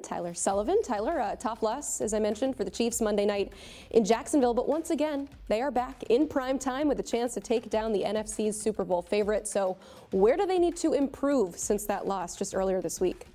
Tyler Sullivan. Tyler, tough loss, as I mentioned, for the Chiefs Monday night in Jacksonville. But once again, they are back in prime time with a chance to take down the NFC's Super Bowl favorite. So where do they need to improve since that loss just earlier this week?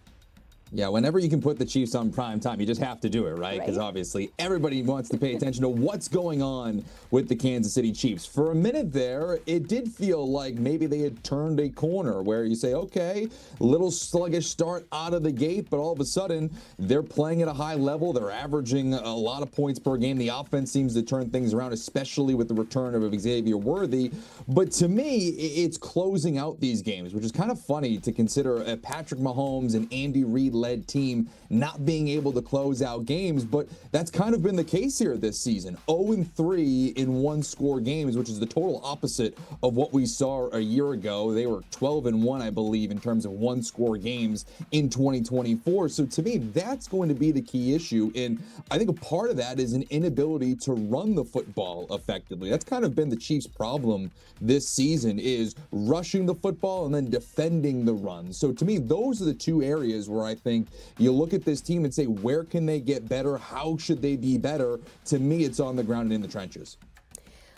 Yeah, whenever you can put the Chiefs on prime time, you just have to do it, right? Because obviously everybody wants to pay attention to what's going on with the Kansas City Chiefs. For a minute there, it did feel like maybe they had turned a corner where you say, okay, a little sluggish start out of the gate, but all of a sudden they're playing at a high level. They're averaging a lot of points per game. The offense seems to turn things around, especially with the return of Xavier Worthy. But to me, it's closing out these games, which is kind of funny to consider a Patrick Mahomes and Andy Reid led team not being able to close out games, but that's kind of been the case here this season. 0-3 in one-score games, which is the total opposite of what we saw a year ago. They were 12-1, I believe, in terms of one-score games in 2024. So to me, that's going to be the key issue, and I think a part of that is an inability to run the football effectively. That's kind of been the Chiefs' problem this season, is rushing the football and then defending the run. So to me, those are the two areas where I think you look at this team and say, where can they get better? How should they be better? To me, it's on the ground and in the trenches.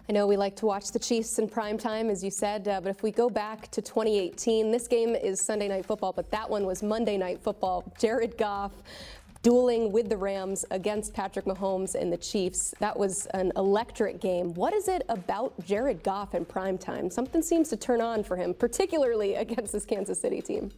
I know we like to watch the Chiefs in prime time, as you said, but if we go back to 2018, this game is Sunday Night Football, but that one was Monday Night Football. Jared Goff dueling with the Rams against Patrick Mahomes and the Chiefs. That was an electric game. What is it about Jared Goff in prime time? Something seems to turn on for him, particularly against this Kansas City team.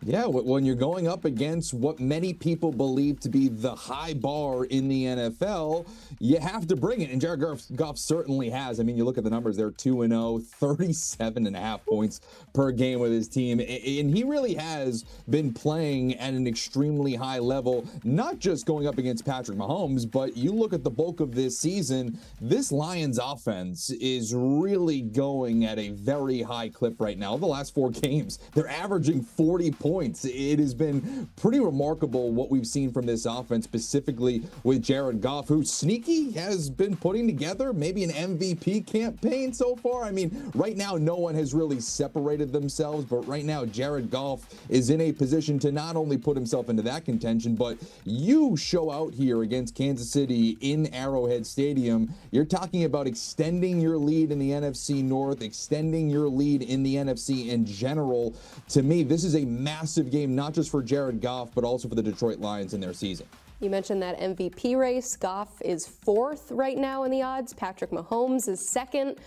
Yeah, when you're going up against what many people believe to be the high bar in the NFL, you have to bring it. And Jared Goff certainly has. I mean, you look at the numbers, they're 2-0, 37.5 points per game with his team. And he really has been playing at an extremely high level, not just going up against Patrick Mahomes, but you look at the bulk of this season, this Lions offense is really going at a very high clip right now. The last 4 games, they're averaging 40 points. It has been pretty remarkable what we've seen from this offense, specifically with Jared Goff, who sneaky has been putting together maybe an MVP campaign so far. I mean, right now, no one has really separated themselves, but right now, Jared Goff is in a position to not only put himself into that contention, but you show out here against Kansas City in Arrowhead Stadium. You're talking about extending your lead in the NFC North, extending your lead in the NFC in general. To me, this is a massive game, not just for Jared Goff, but also for the Detroit Lions in their season. You mentioned that MVP race. Goff is 4th right now in the odds. Patrick Mahomes is 2nd.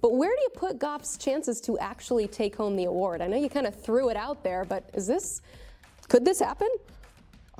But where do you put Goff's chances to actually take home the award? I know you kind of threw it out there, but could this happen?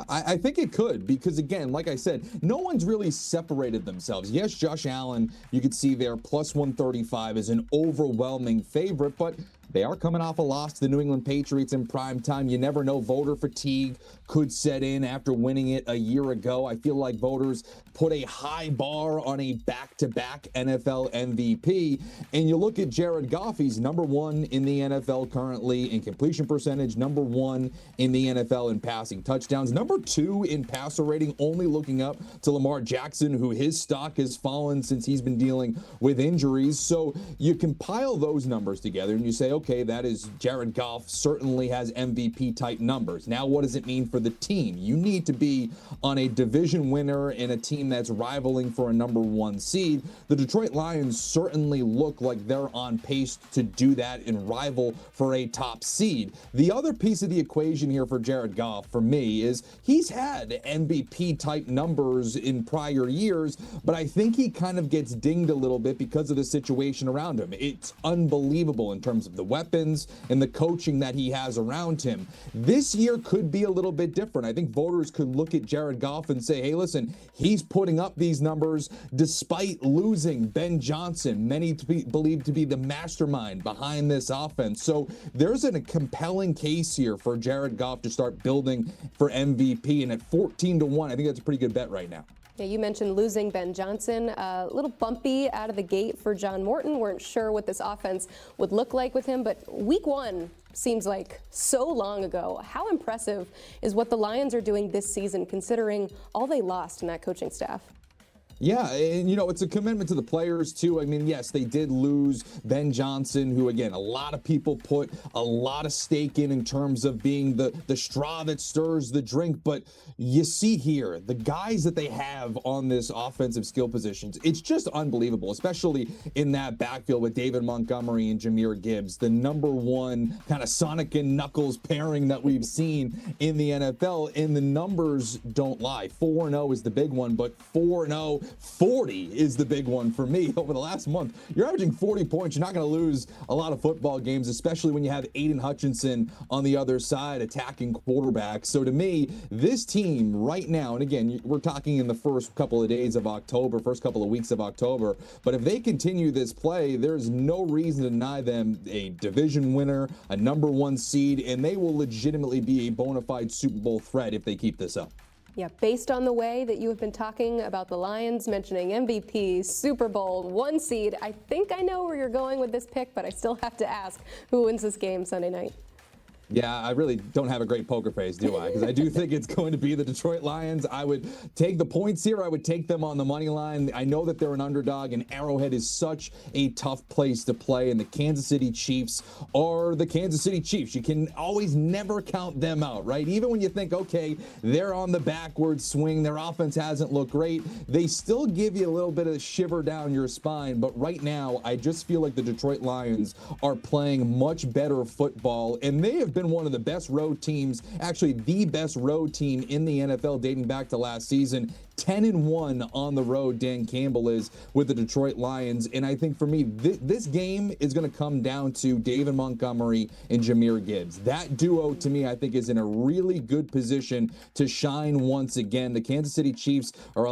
I think it could, because again, like I said, no one's really separated themselves. Yes, Josh Allen, you could see there, plus 135 is an overwhelming favorite, but they are coming off a loss to the New England Patriots in prime time. You never know. Voter fatigue could set in after winning it a year ago. I feel like voters put a high bar on a back-to-back NFL MVP. And you look at Jared Goff, he's number 1 in the NFL currently in completion percentage, number 1 in the NFL in passing touchdowns, number 2 in passer rating, only looking up to Lamar Jackson, who his stock has fallen since he's been dealing with injuries. So you compile those numbers together and you say, okay, that is Jared Goff certainly has MVP type numbers. Now, what does it mean for the team? You need to be on a division winner and a team that's rivaling for a number 1 seed. The Detroit Lions certainly look like they're on pace to do that and rival for a top seed. The other piece of the equation here for Jared Goff, for me, is he's had MVP type numbers in prior years, but I think he kind of gets dinged a little bit because of the situation around him. It's unbelievable in terms of the weapons and the coaching that he has around him. This year could be a little bit different. I think voters could look at Jared Goff and say, hey, listen, he's putting up these numbers despite losing Ben Johnson, many believed to be the mastermind behind this offense. So there's a compelling case here for Jared Goff to start building for MVP, and at 14-1, I think that's a pretty good bet right now. Yeah, you mentioned losing Ben Johnson. A little bumpy out of the gate for John Morton. Weren't sure what this offense would look like with him, but week 1 seems like so long ago. How impressive is what the Lions are doing this season, considering all they lost in that coaching staff? Yeah, and it's a commitment to the players too. I mean, yes, they did lose Ben Johnson, who again, a lot of people put a lot of stake in terms of being the straw that stirs the drink. But you see here, the guys that they have on this offensive skill positions, it's just unbelievable, especially in that backfield with David Montgomery and Jahmyr Gibbs, the number one kind of Sonic and Knuckles pairing that we've seen in the NFL. And the numbers don't lie. 4-0 is the big one, but 4-0 40 is the big one for me. Over the last month, you're averaging 40 points. You're not going to lose a lot of football games, especially when you have Aiden Hutchinson on the other side attacking quarterbacks. So to me, this team right now, and again, we're talking in the first couple of days of October, first couple of weeks of October, but if they continue this play, there's no reason to deny them a division winner, a number one seed, and they will legitimately be a bona fide Super Bowl threat if they keep this up. Yeah, based on the way that you have been talking about the Lions, mentioning MVP, Super Bowl, 1 seed, I think I know where you're going with this pick, but I still have to ask, who wins this game Sunday night? Yeah, I really don't have a great poker face, do I? Because I do think it's going to be the Detroit Lions. I would take the points here. I would take them on the money line. I know that they're an underdog, and Arrowhead is such a tough place to play, and the Kansas City Chiefs are the Kansas City Chiefs. You can always never count them out, right? Even when you think, okay, they're on the backward swing, their offense hasn't looked great, they still give you a little bit of a shiver down your spine. But right now, I just feel like the Detroit Lions are playing much better football, and they have been one of the best road teams, actually the best road team in the NFL dating back to last season. 10-1 on the road, Dan Campbell is with the Detroit Lions. And I think for me, this game is going to come down to David Montgomery and Jahmyr Gibbs. That duo, to me, I think is in a really good position to shine once again. The Kansas City Chiefs are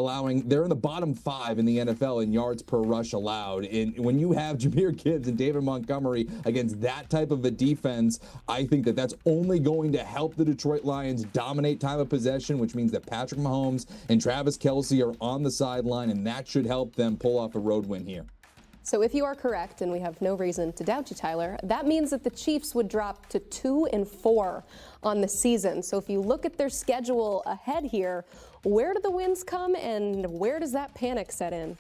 they're in the bottom 5 in the NFL in yards per rush allowed. And when you have Jahmyr Gibbs and David Montgomery against that type of a defense, I think that that's only going to help the Detroit Lions dominate time of possession, which means that Patrick Mahomes and Travis Kelce are on the sideline, and that should help them pull off a road win here. So if you are correct, and we have no reason to doubt you, Tyler, that means that the Chiefs would drop to 2-4 on the season. So if you look at their schedule ahead here, where do the wins come, and where does that panic set in?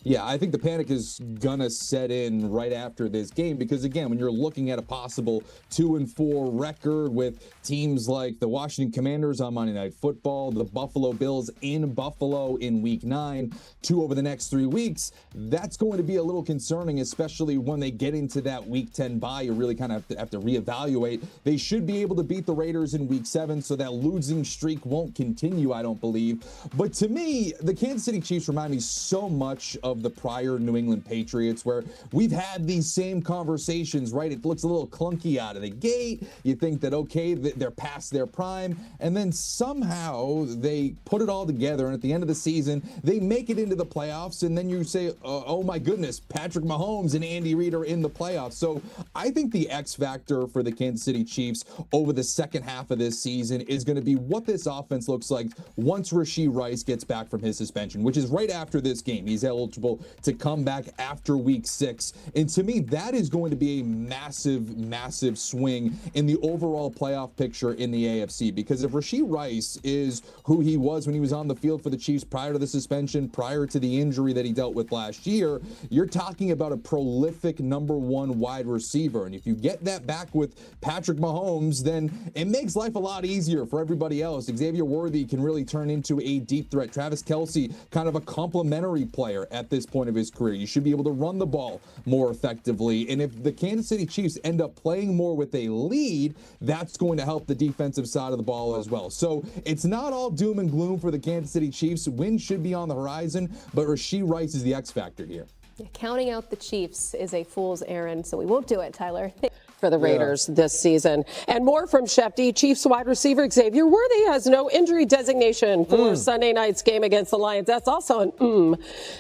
Yeah, I think the panic is gonna set in right after this game because, again, when you're looking at a possible 2-4 record with teams like the Washington Commanders on Monday Night Football, the Buffalo Bills in Buffalo in Week 9, 2 over the next 3 weeks, that's going to be a little concerning, especially when they get into that Week 10 bye. You really kind of have to reevaluate. They should be able to beat the Raiders in Week 7, so that losing streak won't continue, I don't believe. But to me, the Kansas City Chiefs remind me so much of the prior New England Patriots, where we've had these same conversations, right? It looks a little clunky out of the gate. You think that, okay, they're past their prime, and then somehow they put it all together, and at the end of the season, they make it into the playoffs, and then you say, oh my goodness, Patrick Mahomes and Andy Reid are in the playoffs. So I think the X factor for the Kansas City Chiefs over the second half of this season is going to be what this offense looks like once Rashee Rice gets back from his suspension, which is right after this game. He's eligible to come back after Week 6. And to me, that is going to be a massive, massive swing in the overall playoff picture in the AFC. Because if Rashee Rice is who he was when he was on the field for the Chiefs prior to the suspension, prior to the injury that he dealt with last year, you're talking about a prolific number 1 wide receiver. And if you get that back with Patrick Mahomes, then it makes life a lot easier for everybody else. Xavier Worthy can really turn into a deep threat. Travis Kelce, kind of a complementary player at this point of his career. You should be able to run the ball more effectively. And if the Kansas City Chiefs end up playing more with a lead, that's going to help the defensive side of the ball as well. So it's not all doom and gloom for the Kansas City Chiefs. Wins should be on the horizon, but Rashee Rice is the X factor here. Counting out the Chiefs is a fool's errand, so we won't do it, Tyler. For the Raiders this season. And more from Shefty. Chiefs wide receiver Xavier Worthy has no injury designation for Sunday night's game against the Lions. That's also an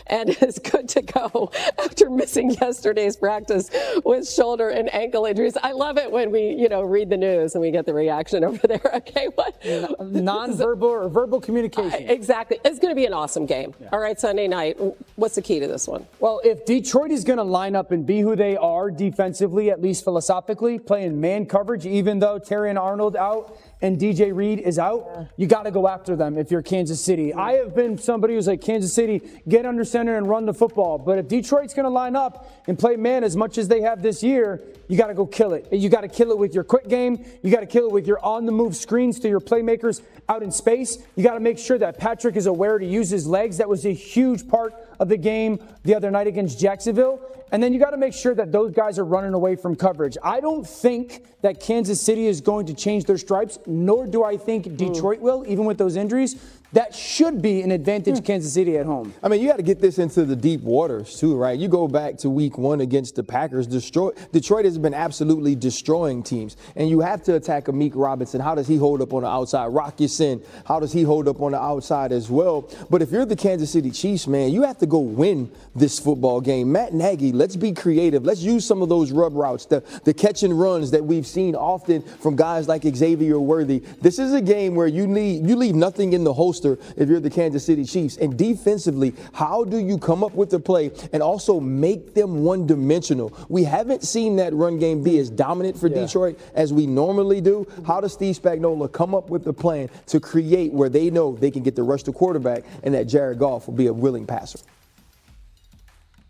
and is good to go after missing yesterday's practice with shoulder and ankle injuries. I love it when we, read the news and we get the reaction over there. Okay, what? Non-verbal or verbal communication. Exactly. It's going to be an awesome game. Yeah. All right, Sunday night. What's the key to this one? Well, if Detroit is going to line up and be who they are defensively, at least philosophically, playing man coverage, even though Terry and Arnold out, and DJ Reed is out, you got to go after them if you're Kansas City. I have been somebody who's like, Kansas City, get under center and run the football. But if Detroit's going to line up and play man as much as they have this year, you got to go kill it. You got to kill it with your quick game. You got to kill it with your on-the-move screens to your playmakers out in space. You got to make sure that Patrick is aware to use his legs. That was a huge part of the game the other night against Jacksonville. And then you got to make sure that those guys are running away from coverage. I don't think that Kansas City is going to change their stripes, nor do I think Detroit will, even with those injuries. That should be an advantage Kansas City at home. I mean, you got to get this into the deep waters, too, right? You go back to week 1 against the Packers. Detroit has been absolutely destroying teams. And you have to attack Amik Robinson. How does he hold up on the outside? Rock Ya-Sin, how does he hold up on the outside as well? But if you're the Kansas City Chiefs, man, you have to go win this football game. Matt Nagy, let's be creative. Let's use some of those rub routes, the catch and runs that we've seen often from guys like Xavier Worthy. This is a game where you leave nothing in the holster if you're the Kansas City Chiefs. And defensively, how do you come up with the play and also make them one-dimensional? We haven't seen that run game be as dominant for Detroit as we normally do. How does Steve Spagnuolo come up with the plan to create where they know they can get the rush to quarterback and that Jared Goff will be a willing passer?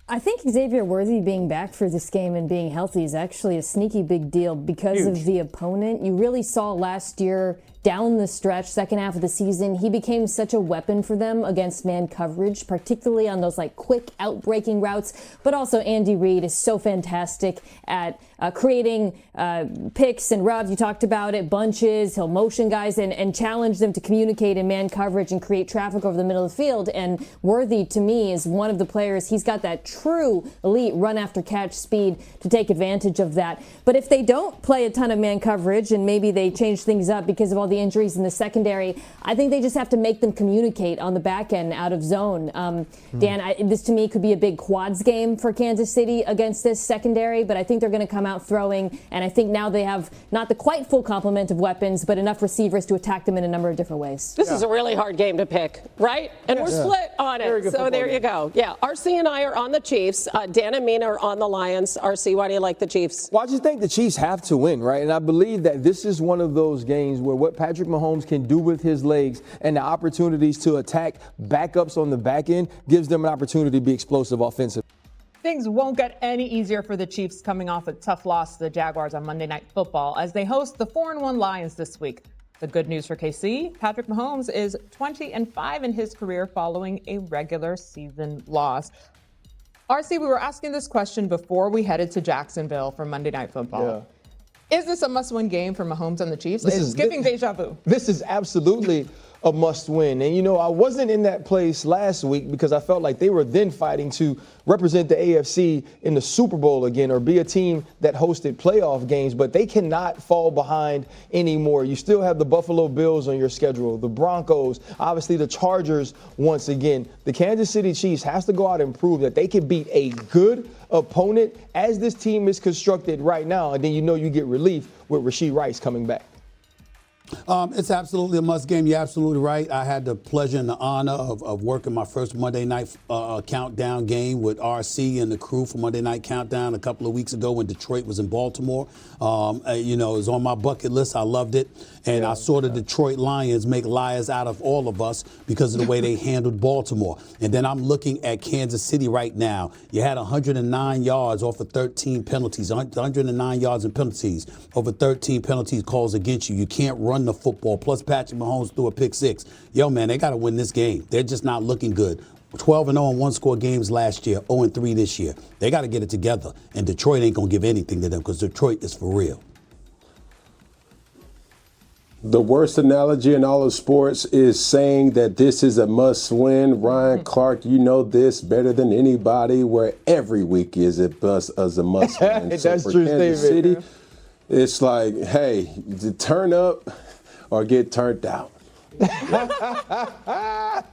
I think Xavier Worthy being back for this game and being healthy is actually a sneaky big deal because of the opponent. You really saw last year down the stretch, second half of the season, he became such a weapon for them against man coverage, particularly on those like quick outbreaking routes. But also Andy Reid is so fantastic at creating picks and rubs. You talked about it, bunches. He'll motion guys and challenge them to communicate in man coverage and create traffic over the middle of the field. And Worthy, to me, is one of the players. He's got that true elite run after catch speed to take advantage of that. But if they don't play a ton of man coverage and maybe they change things up because of all the injuries in the secondary, I think they just have to make them communicate on the back end out of zone. Dan, this to me could be a big quads game for Kansas City against this secondary, but I think they're going to come out throwing, and I think now they have not the quite full complement of weapons, but enough receivers to attack them in a number of different ways. This is a really hard game to pick, right? And we're split on it. So there you go. Yeah, RC and I are on the Chiefs. Dan and Mina are on the Lions. RC, why do you like the Chiefs? Well, I just think the Chiefs have to win, right? And I believe that this is one of those games where what Patrick Mahomes can do with his legs and the opportunities to attack backups on the back end gives them an opportunity to be explosive offensively. Things won't get any easier for the Chiefs coming off a tough loss to the Jaguars on Monday Night Football as they host the 4-1 Lions this week. The good news for KC, Patrick Mahomes is 20-5 in his career following a regular season loss. RC, we were asking this question before we headed to Jacksonville for Monday Night Football. Is this a must-win game for Mahomes and the Chiefs? It's giving deja vu. This is absolutely a must-win. And, you know, I wasn't in that place last week because I felt like they were then fighting to represent the AFC in the Super Bowl again or be a team that hosted playoff games, but they cannot fall behind anymore. You still have the Buffalo Bills on your schedule, the Broncos, obviously the Chargers once again. The Kansas City Chiefs has to go out and prove that they can beat a good opponent as this team is constructed right now, and then you know you get relief with Rashee Rice coming back. It's absolutely a must game. You're absolutely right. I had the pleasure and the honor of working my first Monday Night Countdown game with RC and the crew for Monday Night Countdown a couple of weeks ago when Detroit was in Baltimore. You know, it was on my bucket list. I loved it. And I saw the Detroit Lions make liars out of all of us because of the way they handled Baltimore. And then I'm looking at Kansas City right now. You had 109 yards off of 13 penalties, 109 yards in penalties over 13 penalties calls against you. You can't run the football. Plus Patrick Mahomes threw a pick six. Yo, man, they got to win this game. They're just not looking good. 12-0 in one-score games last year, 0-3 this year. They got to get it together. And Detroit ain't going to give anything to them because Detroit is for real. The worst analogy in all of sports is saying that this is a must-win. Ryan Clark, you know this better than anybody, where every week is a must-win. That's for true, Kansas David. City, it's like, hey, turn up or get turned out. Not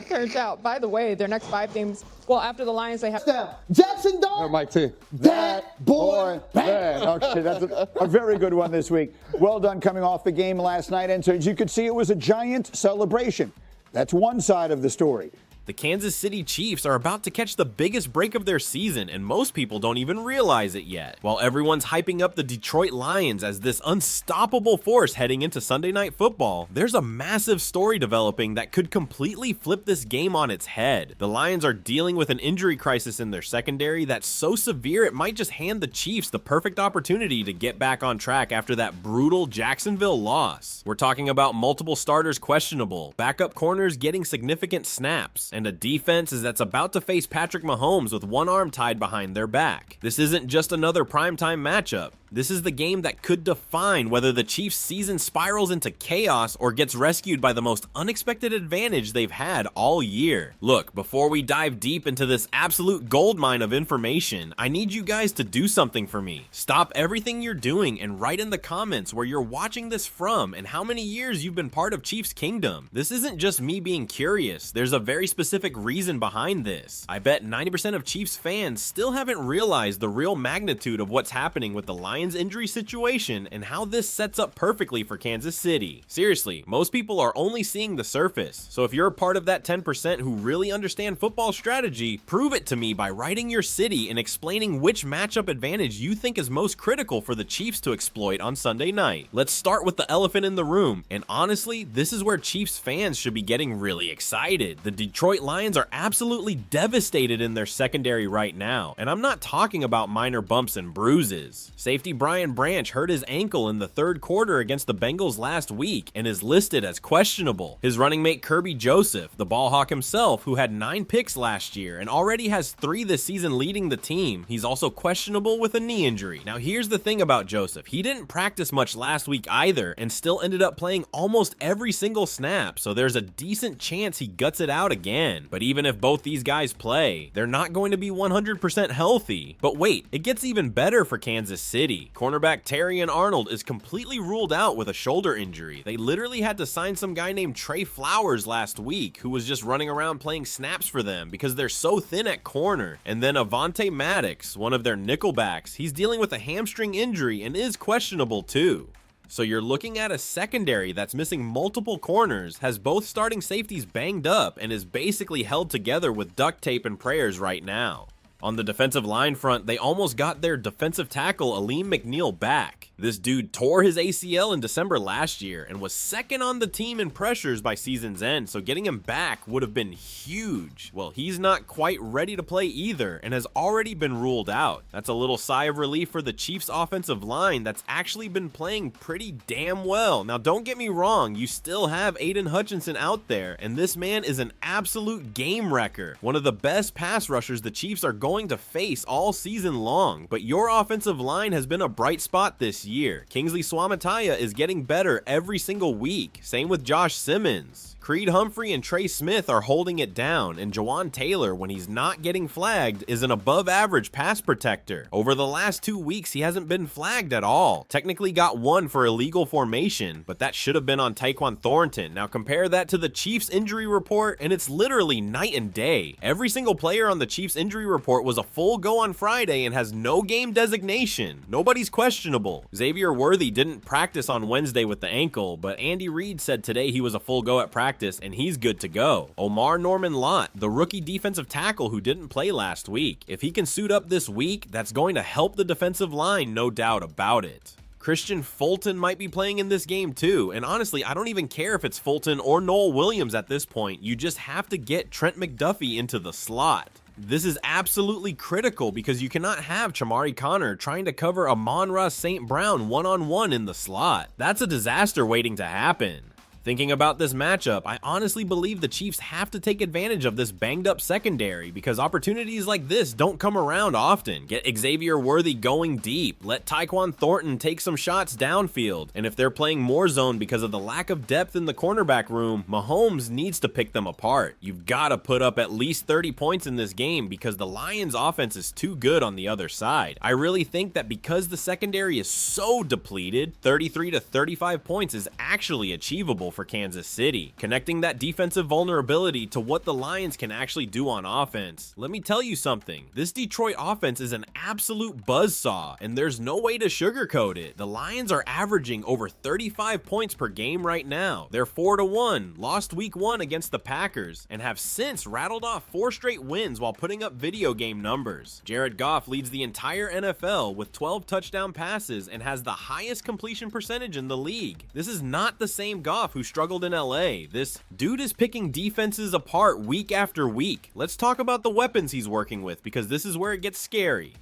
turned out. By the way, their next 5 games, well, after the Lions, they have... Jackson Dart. Mike T. That boy. Man. Okay, that's a very good one this week. Well done coming off the game last night. And so as you could see, it was a giant celebration. That's one side of the story. The Kansas City Chiefs are about to catch the biggest break of their season, and most people don't even realize it yet. While everyone's hyping up the Detroit Lions as this unstoppable force heading into Sunday Night Football, there's a massive story developing that could completely flip this game on its head. The Lions are dealing with an injury crisis in their secondary that's so severe it might just hand the Chiefs the perfect opportunity to get back on track after that brutal Jacksonville loss. We're talking about multiple starters questionable, backup corners getting significant snaps, and a defense that's about to face Patrick Mahomes with one arm tied behind their back. This isn't just another primetime matchup. This is the game that could define whether the Chiefs' season spirals into chaos or gets rescued by the most unexpected advantage they've had all year. Look, before we dive deep into this absolute goldmine of information, I need you guys to do something for me. Stop everything you're doing and write in the comments where you're watching this from and how many years you've been part of Chiefs Kingdom. This isn't just me being curious. There's a very specific reason behind this. I bet 90% of Chiefs fans still haven't realized the real magnitude of what's happening with the Lions injury situation and how this sets up perfectly for Kansas City. Seriously, most people are only seeing the surface, so if you're a part of that 10% who really understand football strategy, prove it to me by writing your city and explaining which matchup advantage you think is most critical for the Chiefs to exploit on Sunday night. Let's start with the elephant in the room, and honestly, this is where Chiefs fans should be getting really excited. The Detroit Lions are absolutely devastated in their secondary right now, and I'm not talking about minor bumps and bruises. Safety Brian Branch hurt his ankle in the third quarter against the Bengals last week and is listed as questionable. His running mate Kirby Joseph, the ball hawk himself, who had 9 picks last year and already has 3 this season leading the team, he's also questionable with a knee injury. Now here's the thing about Joseph, he didn't practice much last week either and still ended up playing almost every single snap, so there's a decent chance he guts it out again. But even if both these guys play, they're not going to be 100% healthy. But wait, it gets even better for Kansas City. Cornerback Terrion Arnold is completely ruled out with a shoulder injury. They literally had to sign some guy named Trey Flowers last week who was just running around playing snaps for them because they're so thin at corner. And then Avonte Maddox, one of their nickelbacks, he's dealing with a hamstring injury and is questionable too. So you're looking at a secondary that's missing multiple corners, has both starting safeties banged up, and is basically held together with duct tape and prayers right now. On the defensive line front, they almost got their defensive tackle Aleem McNeil back. This dude tore his ACL in December last year and was second on the team in pressures by season's end, so getting him back would have been huge. Well, he's not quite ready to play either and has already been ruled out. That's a little sigh of relief for the Chiefs offensive line that's actually been playing pretty damn well. Now don't get me wrong, you still have Aiden Hutchinson out there, and this man is an absolute game wrecker, one of the best pass rushers the Chiefs are going to face all season long, but your offensive line has been a bright spot this year. Kingsley Suamataia is getting better every single week. Same with Josh Simmons. Creed Humphrey and Trey Smith are holding it down, and Jawan Taylor, when he's not getting flagged, is an above-average pass protector. Over the last 2 weeks, he hasn't been flagged at all. Technically got 1 for illegal formation, but that should have been on Tyquan Thornton. Now compare that to the Chiefs injury report, and it's literally night and day. Every single player on the Chiefs injury report was a full go on Friday and has no game designation. Nobody's questionable. Xavier Worthy didn't practice on Wednesday with the ankle, but Andy Reid said today he was a full go at practice and he's good to go. Omar Norman Lott, the rookie defensive tackle who didn't play last week. If he can suit up this week, that's going to help the defensive line, no doubt about it. Christian Fulton might be playing in this game too, and honestly, I don't even care if it's Fulton or Noel Williams at this point. You just have to get Trent McDuffie into the slot. This is absolutely critical because you cannot have Chamari Connor trying to cover Amon-Ra St. Brown one-on-one in the slot. That's a disaster waiting to happen. Thinking about this matchup, I honestly believe the Chiefs have to take advantage of this banged up secondary because opportunities like this don't come around often. Get Xavier Worthy going deep, let Tyquan Thornton take some shots downfield, and if they're playing more zone because of the lack of depth in the cornerback room, Mahomes needs to pick them apart. You've got to put up at least 30 points in this game because the Lions offense is too good on the other side. I really think that because the secondary is so depleted, 33 to 35 points is actually achievable incredible for Kansas City, connecting that defensive vulnerability to what the Lions can actually do on offense. Let me tell you something, this Detroit offense is an absolute buzzsaw, and there's no way to sugarcoat it. The Lions are averaging over 35 points per game right now. They're 4-1, lost week 1 against the Packers, and have since rattled off 4 straight wins while putting up video game numbers. Jared Goff leads the entire NFL with 12 touchdown passes and has the highest completion percentage in the league. This is not the same Goff who struggled in LA. This dude is picking defenses apart week after week. Let's talk about the weapons he's working with, because this is where it gets scary.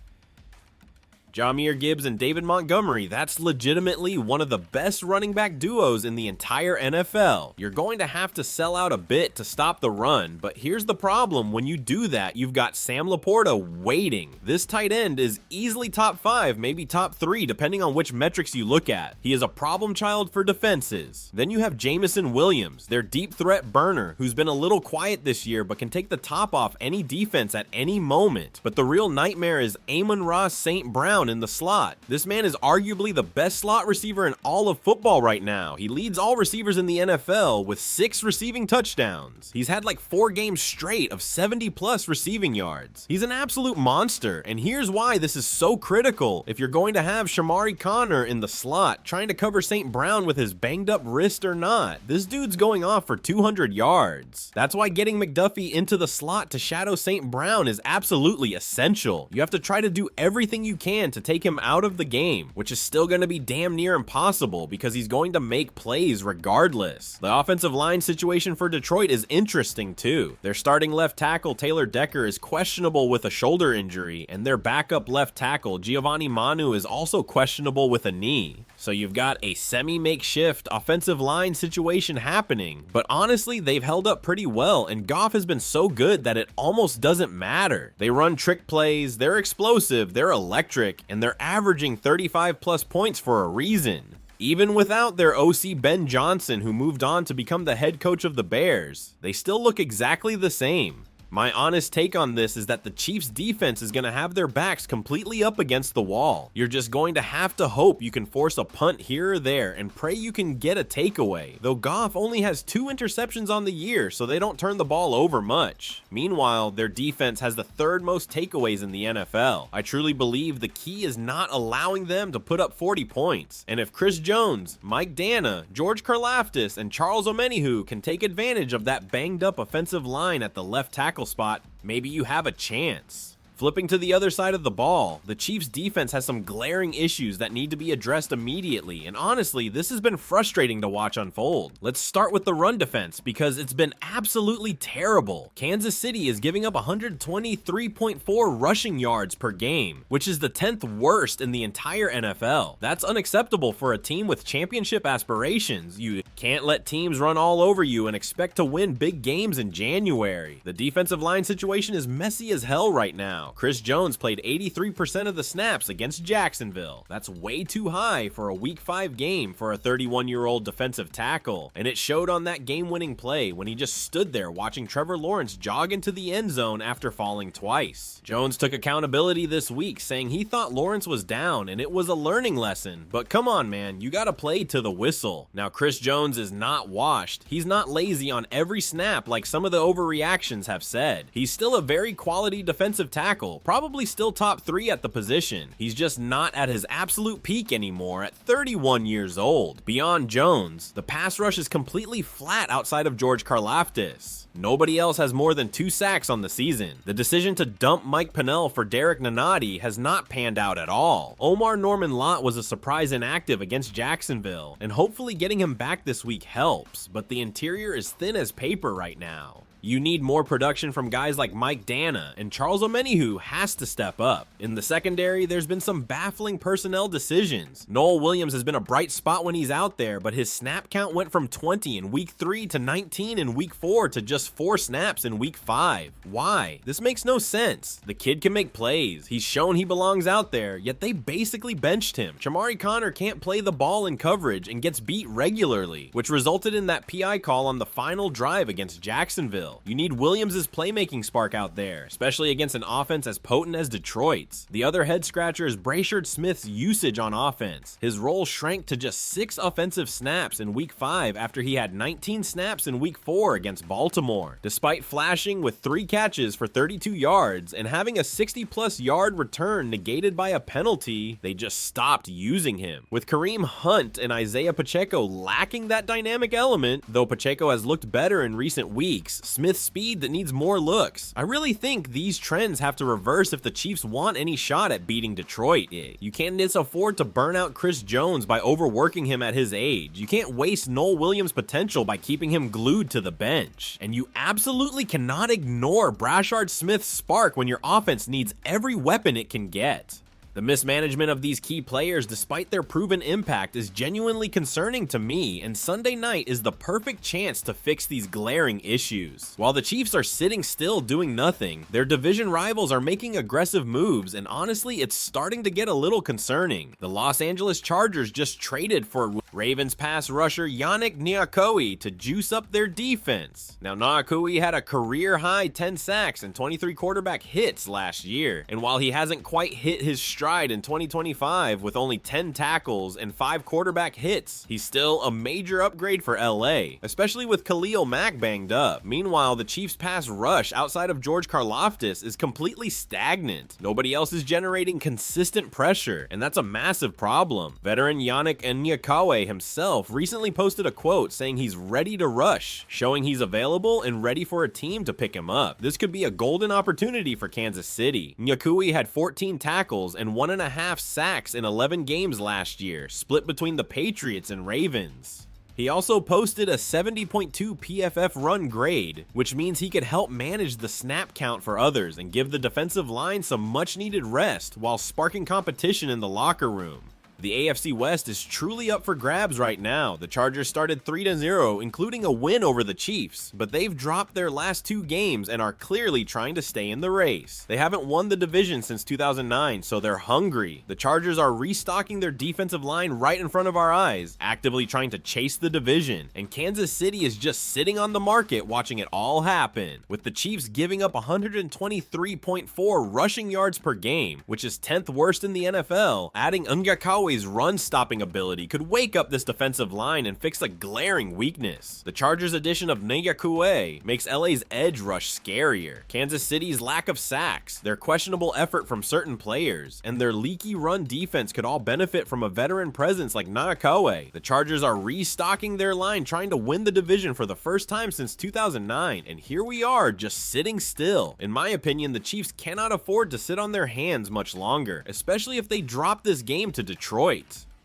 Jahmyr Gibbs and David Montgomery, that's legitimately one of the best running back duos in the entire NFL. You're going to have to sell out a bit to stop the run, but here's the problem. When you do that, you've got Sam Laporta waiting. This tight end is easily top 5, maybe top 3, depending on which metrics you look at. He is a problem child for defenses. Then you have Jamison Williams, their deep threat burner, who's been a little quiet this year, but can take the top off any defense at any moment. But the real nightmare is Amon-Ra St. Brown in the slot. This man is arguably the best slot receiver in all of football right now. He leads all receivers in the NFL with 6 receiving touchdowns. He's had like 4 games straight of 70+ receiving yards. He's an absolute monster, and here's why this is so critical. If you're going to have Shamari Connor in the slot trying to cover St. Brown with his banged up wrist or not, this dude's going off for 200 yards. That's why getting McDuffie into the slot to shadow St. Brown is absolutely essential. You have to try to do everything you can to take him out of the game, which is still going to be damn near impossible because he's going to make plays regardless. The offensive line situation for Detroit is interesting too. Their starting left tackle Taylor Decker is questionable with a shoulder injury, and their backup left tackle Giovanni Manu is also questionable with a knee. So you've got a semi-makeshift offensive line situation happening, but honestly, they've held up pretty well, and Goff has been so good that it almost doesn't matter. They run trick plays, they're explosive, they're electric, and they're averaging 35+ points for a reason. Even without their OC Ben Johnson, who moved on to become the head coach of the Bears, they still look exactly the same. My honest take on this is that the Chiefs' defense is going to have their backs completely up against the wall. You're just going to have to hope you can force a punt here or there and pray you can get a takeaway, though Goff only has 2 interceptions on the year, so they don't turn the ball over much. Meanwhile, their defense has the 3rd most takeaways in the NFL. I truly believe the key is not allowing them to put up 40 points, and if Chris Jones, Mike Dana, George Karlaftis, and Charles Omenihu can take advantage of that banged up offensive line at the left tackle spot, maybe you have a chance. Flipping to the other side of the ball, the Chiefs' defense has some glaring issues that need to be addressed immediately, and honestly, this has been frustrating to watch unfold. Let's start with the run defense, because it's been absolutely terrible. Kansas City is giving up 123.4 rushing yards per game, which is the 10th worst in the entire NFL. That's unacceptable for a team with championship aspirations. You can't let teams run all over you and expect to win big games in January. The defensive line situation is messy as hell right now. Chris Jones played 83% of the snaps against Jacksonville. That's way too high for a Week 5 game for a 31-year-old defensive tackle, and it showed on that game-winning play when he just stood there watching Trevor Lawrence jog into the end zone after falling twice. Jones took accountability this week, saying he thought Lawrence was down and it was a learning lesson, but come on man, you gotta play to the whistle. Now Chris Jones is not washed. He's not lazy on every snap like some of the overreactions have said. He's still a very quality defensive tackle, probably still top 3 at the position. He's just not at his absolute peak anymore at 31 years old. Beyond Jones, the pass rush is completely flat outside of George Karlaftis. Nobody else has more than 2 sacks on the season. The decision to dump Mike Pennell for Derek Nunati has not panned out at all. Omar Norman Lott was a surprise inactive against Jacksonville, and hopefully getting him back this week helps, but the interior is thin as paper right now. You need more production from guys like Mike Dana, and Charles Omenihu has to step up. In the secondary, there's been some baffling personnel decisions. Noel Williams has been a bright spot when he's out there, but his snap count went from 20 in Week 3 to 19 in Week 4 to just 4 snaps in Week 5. Why? This makes no sense. The kid can make plays. He's shown he belongs out there, yet they basically benched him. Shamari Connor can't play the ball in coverage and gets beat regularly, which resulted in that PI call on the final drive against Jacksonville. Jacksonville. You need Williams' playmaking spark out there, especially against an offense as potent as Detroit's. The other head-scratcher is Brashard Smith's usage on offense. His role shrank to just 6 offensive snaps in Week 5 after he had 19 snaps in Week 4 against Baltimore. Despite flashing with 3 catches for 32 yards and having a 60-plus yard return negated by a penalty, they just stopped using him. With Kareem Hunt and Isaiah Pacheco lacking that dynamic element, though Pacheco has looked better in recent weeks, Smith's speed that needs more looks. I really think these trends have to reverse if the Chiefs want any shot at beating Detroit. You can't just afford to burn out Chris Jones by overworking him at his age. You can't waste Noel Williams' potential by keeping him glued to the bench. And you absolutely cannot ignore Brashard Smith's spark when your offense needs every weapon it can get. The mismanagement of these key players, despite their proven impact, is genuinely concerning to me, and Sunday night is the perfect chance to fix these glaring issues. While the Chiefs are sitting still doing nothing, their division rivals are making aggressive moves, and honestly, it's starting to get a little concerning. The Los Angeles Chargers just traded for Ravens pass rusher Yannick Ngakoue to juice up their defense. Now, Ngakoue had a career-high 10 sacks and 23 quarterback hits last year, and while he hasn't quite hit his stride in 2025 with only 10 tackles and 5 quarterback hits, he's still a major upgrade for LA, especially with Khalil Mack banged up. Meanwhile, the Chiefs' pass rush outside of George Karlaftis is completely stagnant. Nobody else is generating consistent pressure, and that's a massive problem. Veteran Yannick Ngakoue himself recently posted a quote saying he's ready to rush, showing he's available and ready for a team to pick him up. This could be a golden opportunity for Kansas City. Ngakoue had 14 tackles and 1.5 sacks in 11 games last year, split between the Patriots and Ravens. He also posted a 70.2 PFF run grade, which means he could help manage the snap count for others and give the defensive line some much-needed rest while sparking competition in the locker room. The AFC West is truly up for grabs right now. The Chargers started 3-0, including a win over the Chiefs, but they've dropped their last 2 games and are clearly trying to stay in the race. They haven't won the division since 2009, so they're hungry. The Chargers are restocking their defensive line right in front of our eyes, actively trying to chase the division, and Kansas City is just sitting on the market watching it all happen, with the Chiefs giving up 123.4 rushing yards per game, which is 10th worst in the NFL. Adding Ngakaue's run-stopping ability could wake up this defensive line and fix a glaring weakness. The Chargers' addition of Ngakoue makes LA's edge rush scarier, Kansas City's lack of sacks, their questionable effort from certain players, and their leaky run defense could all benefit from a veteran presence like Ngakoue. The Chargers are restocking their line, trying to win the division for the first time since 2009, and here we are just sitting still. In my opinion, the Chiefs cannot afford to sit on their hands much longer, especially if they drop this game to Detroit.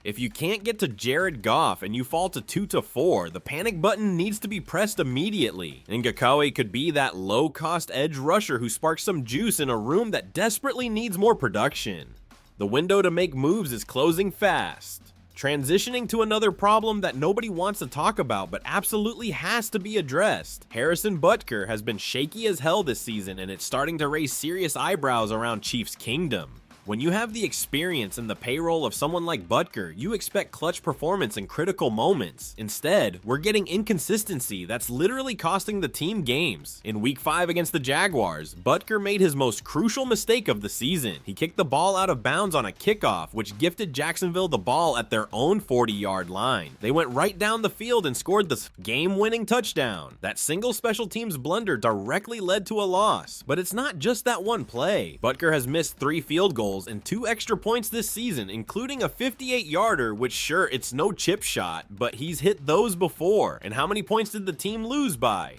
If you can't get to Jared Goff and you fall to 2-4, the panic button needs to be pressed immediately. Ngakoue could be that low-cost edge rusher who sparks some juice in a room that desperately needs more production. The window to make moves is closing fast. Transitioning to another problem that nobody wants to talk about but absolutely has to be addressed. Harrison Butker has been shaky as hell this season, and it's starting to raise serious eyebrows around Chiefs Kingdom. When you have the experience and the payroll of someone like Butker, you expect clutch performance in critical moments. Instead, we're getting inconsistency that's literally costing the team games. In Week 5 against the Jaguars, Butker made his most crucial mistake of the season. He kicked the ball out of bounds on a kickoff, which gifted Jacksonville the ball at their own 40-yard line. They went right down the field and scored the game-winning touchdown. That single special teams blunder directly led to a loss. But it's not just that one play. Butker has missed 3 field goals and 2 extra points this season, including a 58-yarder, which sure, it's no chip shot, but he's hit those before. And how many points did the team lose by?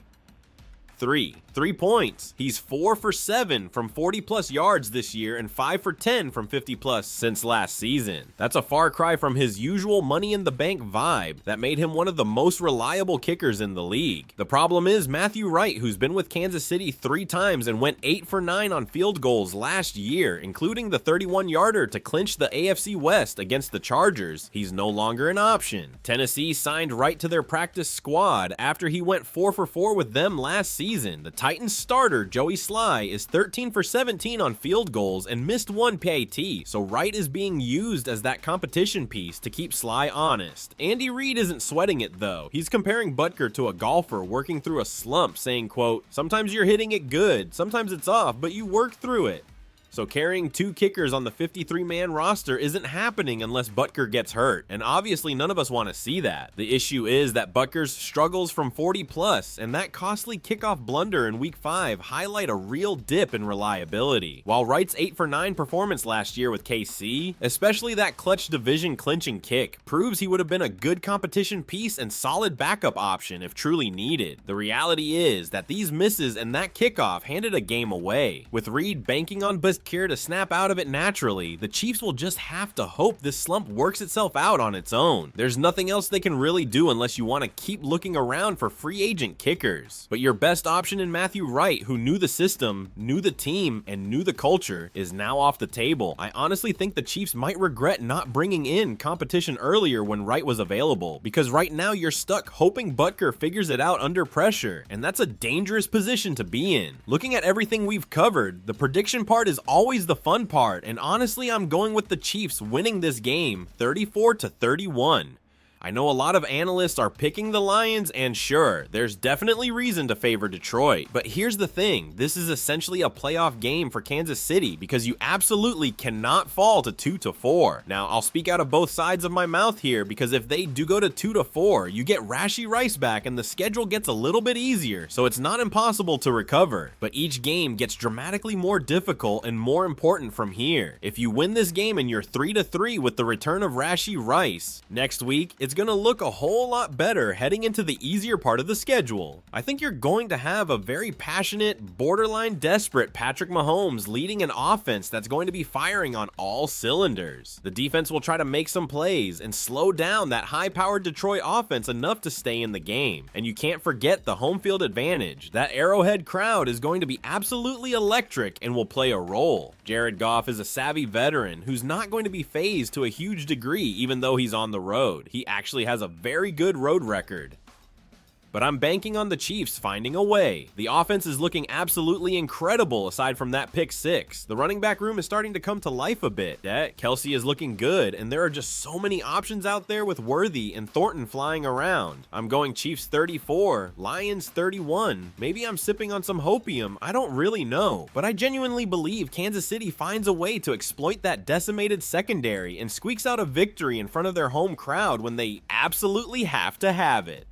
3 points. He's 4 for 7 from 40+ yards this year and 5 for 10 from 50+ since last season. That's a far cry from his usual money in the bank vibe that made him one of the most reliable kickers in the league. The problem is Matthew Wright, who's been with Kansas City 3 times and went 8 for 9 on field goals last year, including the 31-yarder to clinch the AFC West against the Chargers. He's no longer an option. Tennessee signed Wright to their practice squad after he went 4 for 4 with them last season. season. The Titans starter, Joey Sly, is 13 for 17 on field goals and missed one PAT, so Wright is being used as that competition piece to keep Sly honest. Andy Reid isn't sweating it though. He's comparing Butker to a golfer working through a slump, saying, quote, "Sometimes you're hitting it good, sometimes it's off, but you work through it." So carrying 2 kickers on the 53-man roster isn't happening unless Butker gets hurt, and obviously none of us want to see that. The issue is that Butker's struggles from 40+, and that costly kickoff blunder in Week 5 highlight a real dip in reliability. While Wright's 8 for 9 performance last year with KC, especially that clutch division clinching kick, proves he would have been a good competition piece and solid backup option if truly needed. The reality is that these misses and that kickoff handed a game away. With Reid banking on Cure to snap out of it naturally, the Chiefs will just have to hope this slump works itself out on its own. There's nothing else they can really do unless you want to keep looking around for free agent kickers. But your best option in Matthew Wright, who knew the system, knew the team, and knew the culture, is now off the table. I honestly think the Chiefs might regret not bringing in competition earlier when Wright was available, because right now you're stuck hoping Butker figures it out under pressure, and that's a dangerous position to be in. Looking at everything we've covered, the prediction part is always the fun part, and honestly I'm going with the Chiefs winning this game 34-31. I know a lot of analysts are picking the Lions, and sure, there's definitely reason to favor Detroit, but here's the thing, this is essentially a playoff game for Kansas City because you absolutely cannot fall to 2-4. Now, I'll speak out of both sides of my mouth here because if they do go to 2-4, you get Rashee Rice back and the schedule gets a little bit easier, so it's not impossible to recover, but each game gets dramatically more difficult and more important from here. If you win this game and you're 3-3 with the return of Rashee Rice, next week, it's going to look a whole lot better heading into the easier part of the schedule. I think you're going to have a very passionate, borderline desperate Patrick Mahomes leading an offense that's going to be firing on all cylinders. The defense will try to make some plays and slow down that high-powered Detroit offense enough to stay in the game. And you can't forget the home field advantage. That Arrowhead crowd is going to be absolutely electric and will play a role. Jared Goff is a savvy veteran who's not going to be phased to a huge degree even though he's on the road. He actually has a very good road record. But I'm banking on the Chiefs finding a way. The offense is looking absolutely incredible aside from that pick 6. The running back room is starting to come to life a bit. Kelsey is looking good, and there are just so many options out there with Worthy and Thornton flying around. I'm going Chiefs 34, Lions 31. Maybe I'm sipping on some hopium, I don't really know. But I genuinely believe Kansas City finds a way to exploit that decimated secondary and squeaks out a victory in front of their home crowd when they absolutely have to have it.